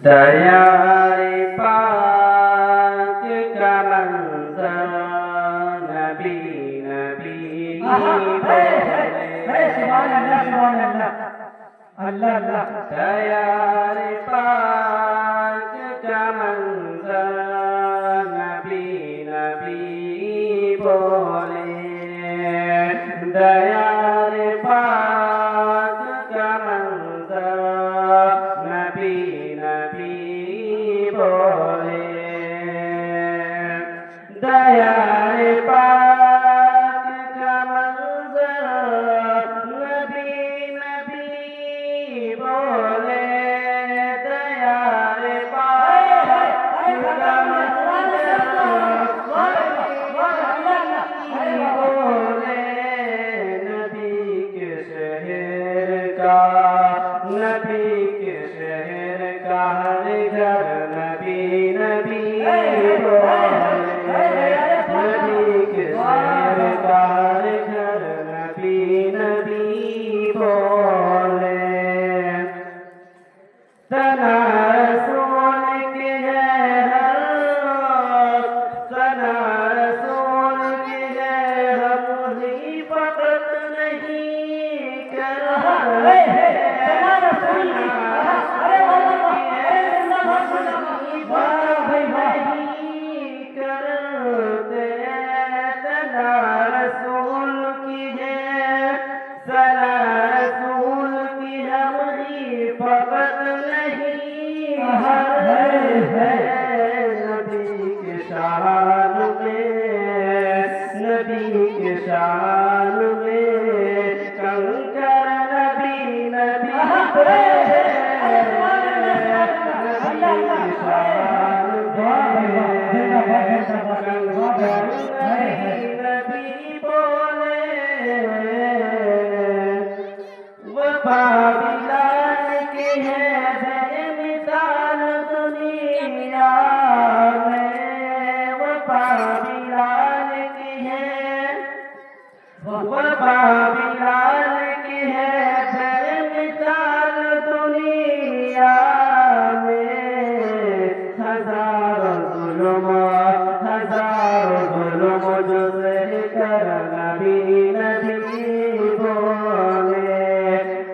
दयारे पाक का मंजर नबी नबी बोले अल्लाह अल्लाह दयारे पाक का मंजर नबी नबी बोले दयारे पाक का मंजर नबी नबी बोले दयारे पाक का मंजर नबी नबी बोले दयारे पाक का मंजर बोले नबी के शहर का नबी के शहर का हर घर नबी नबी बोले नबी के शहर का हर घर नबी नबी बोले तना रसूल के है हर रोज तना रसूल के है हम ही फकत नहीं कर नबी के शान में कंकर नबी नबी नबी बोले वफा बिलाल के है बेमिसाल दुनिया में वफा बिलाल की है वफा बिलाल की है बेमिसाल दुनिया में हजारों जुल्म जो सह कर नबी नबी बोले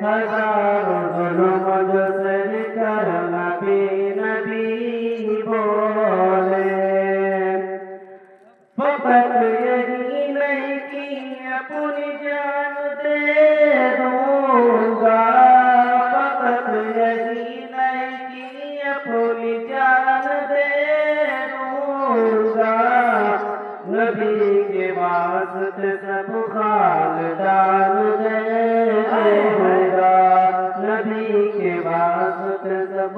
हजारों जुल्म जो सह कर नबी नबी बोले फकत यही नहीं कि अपनी जान दे दूंगा फकत यही नहीं कि अपनी जान दे दूंगा नबी के वास्ते सब खानदान दे दूंगा नबी के वास्ते सब